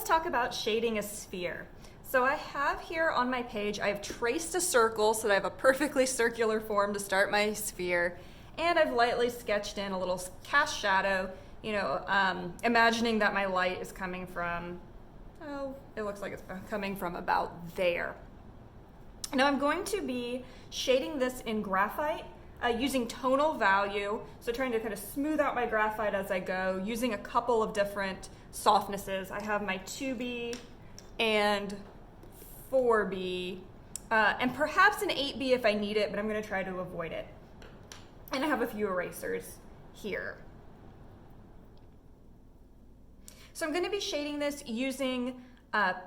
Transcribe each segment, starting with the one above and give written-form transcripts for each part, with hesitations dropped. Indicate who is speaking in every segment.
Speaker 1: talk about shading a sphere. So I have here on my page, I have traced a circle so that I have a perfectly circular form to start my sphere. And I've lightly sketched in a little cast shadow, imagining that my light is coming from, it looks like it's coming from about there. Now I'm going to be shading this in graphite using tonal value, so trying to kind of smooth out my graphite as I go, using a couple of different softnesses. I have my 2B and 4B, and perhaps an 8B if I need it, but I'm going to try to avoid it. And I have a few erasers here. So I'm going to be shading this using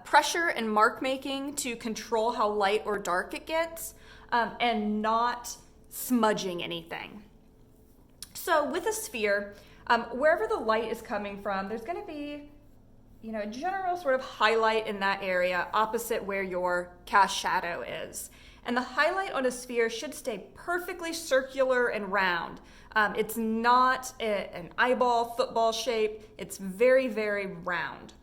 Speaker 1: pressure and mark making to control how light or dark it gets, and not smudging anything. So with a sphere, wherever the light is coming from, there's going to be a general sort of highlight in that area opposite where your cast shadow is. And the highlight on a sphere should stay perfectly circular and round. It's not an eyeball, football shape. It's very, very round.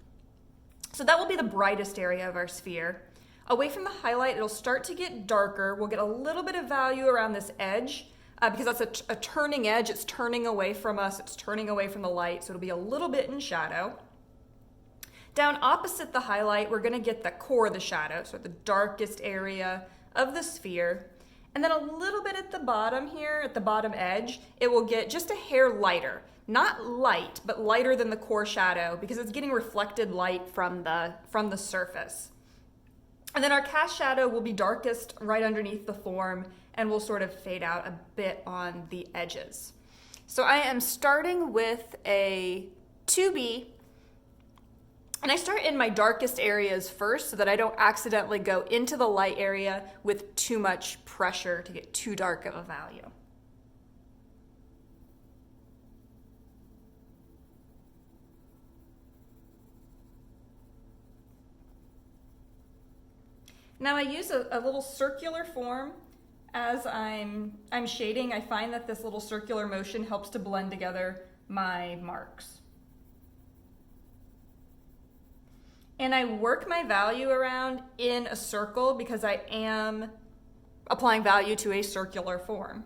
Speaker 1: So that will be the brightest area of our sphere. Away from the highlight, it'll start to get darker. We'll get a little bit of value around this edge because that's a turning edge. It's turning away from us. It's turning away from the light. So it'll be a little bit in shadow. Down opposite the highlight, we're going to get the core of the shadow, so the darkest area of the sphere. And then a little bit at the bottom here, at the bottom edge, it will get just a hair lighter. Not light, but lighter than the core shadow because it's getting reflected light from the surface. And then our cast shadow will be darkest right underneath the form and will sort of fade out a bit on the edges. So I am starting with a 2B, and I start in my darkest areas first so that I don't accidentally go into the light area with too much pressure to get too dark of a value. Now I use a little circular form as I'm shading. I find that this little circular motion helps to blend together my marks. And I work my value around in a circle because I am applying value to a circular form.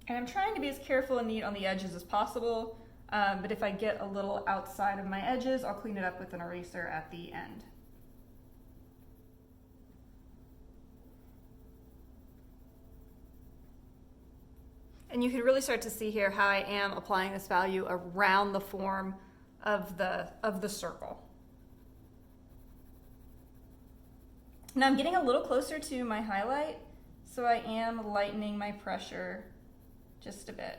Speaker 1: And I'm trying to be as careful and neat on the edges as possible, but if I get a little outside of my edges, I'll clean it up with an eraser at the end. And you can really start to see here how I am applying this value around the form of the circle. Now I'm getting a little closer to my highlight, so I am lightening my pressure just a bit.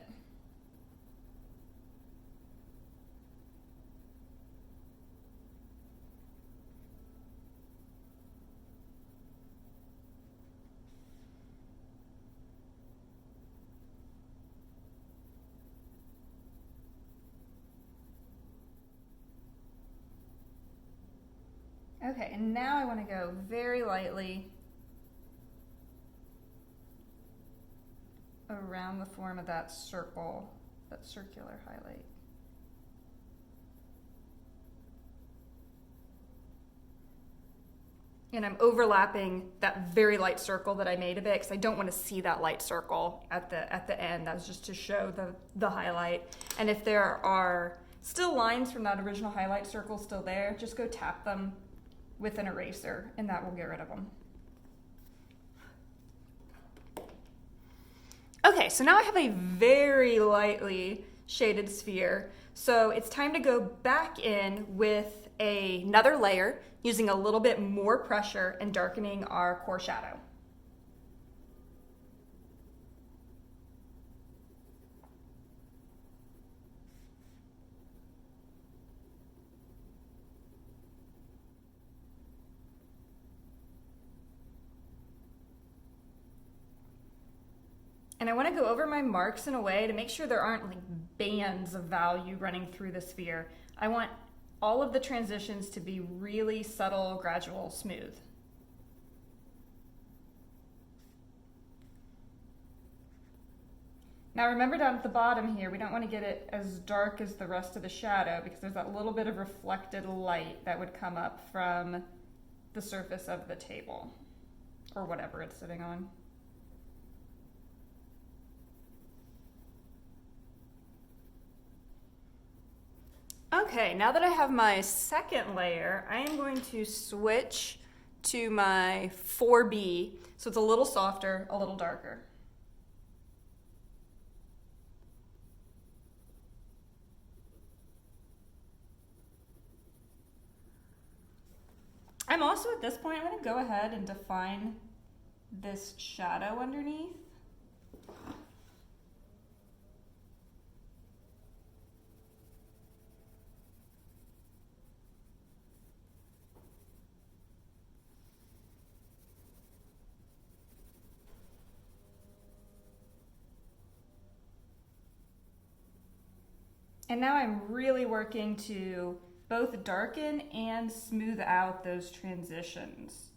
Speaker 1: Okay, and now I want to go very lightly around the form of that circle, that circular highlight. And I'm overlapping that very light circle that I made a bit because I don't want to see that light circle at the end. That was just to show the highlight. And if there are still lines from that original highlight circle still there, just go tap them with an eraser and that will get rid of them. Okay, so now I have a very lightly shaded sphere. So it's time to go back in with another layer using a little bit more pressure and darkening our core shadow. And I want to go over my marks in a way to make sure there aren't like bands of value running through the sphere. I want all of the transitions to be really subtle, gradual, smooth. Now remember down at the bottom here, we don't want to get it as dark as the rest of the shadow because there's that little bit of reflected light that would come up from the surface of the table or whatever it's sitting on. Okay, now that I have my second layer, I am going to switch to my 4B, so it's a little softer, a little darker. I'm also at this point, I'm going to go ahead and define this shadow underneath. And now I'm really working to both darken and smooth out those transitions.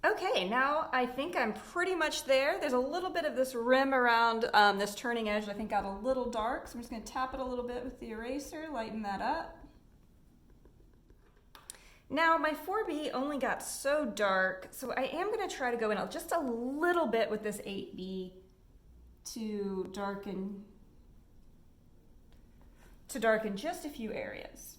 Speaker 1: Okay, now I think I'm pretty much there. There's a little bit of this rim around this turning edge I think got a little dark, so I'm just going to tap it a little bit with the eraser, lighten that up. Now my 4B only got so dark, so I am going to try to go in just a little bit with this 8B to darken just a few areas.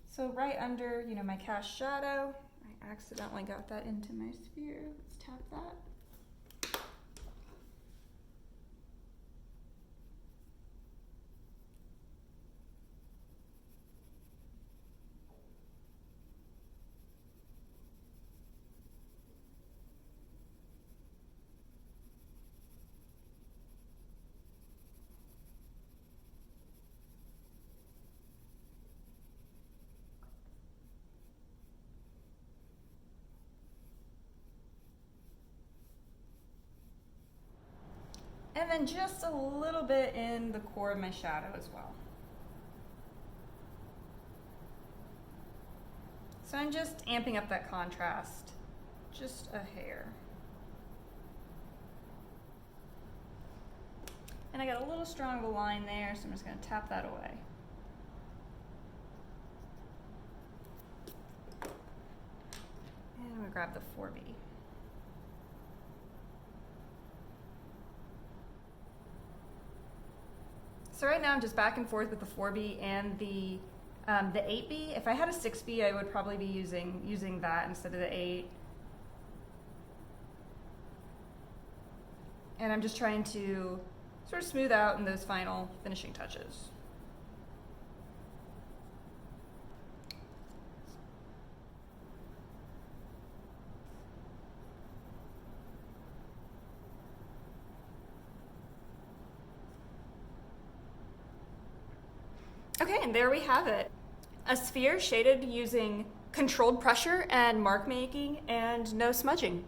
Speaker 1: So right under, my cast shadow, I accidentally got that into my sphere. Let's tap that. And then just a little bit in the core of my shadow as well. So I'm just amping up that contrast, just a hair. And I got a little strong of a line there, so I'm just going to tap that away. And I'm going to grab the 4B. So right now I'm just back and forth with the 4B and the 8B. If I had a 6B, I would probably be using that instead of the 8. And I'm just trying to sort of smooth out in those final finishing touches. Okay, and there we have it. A sphere shaded using controlled pressure and mark making and no smudging.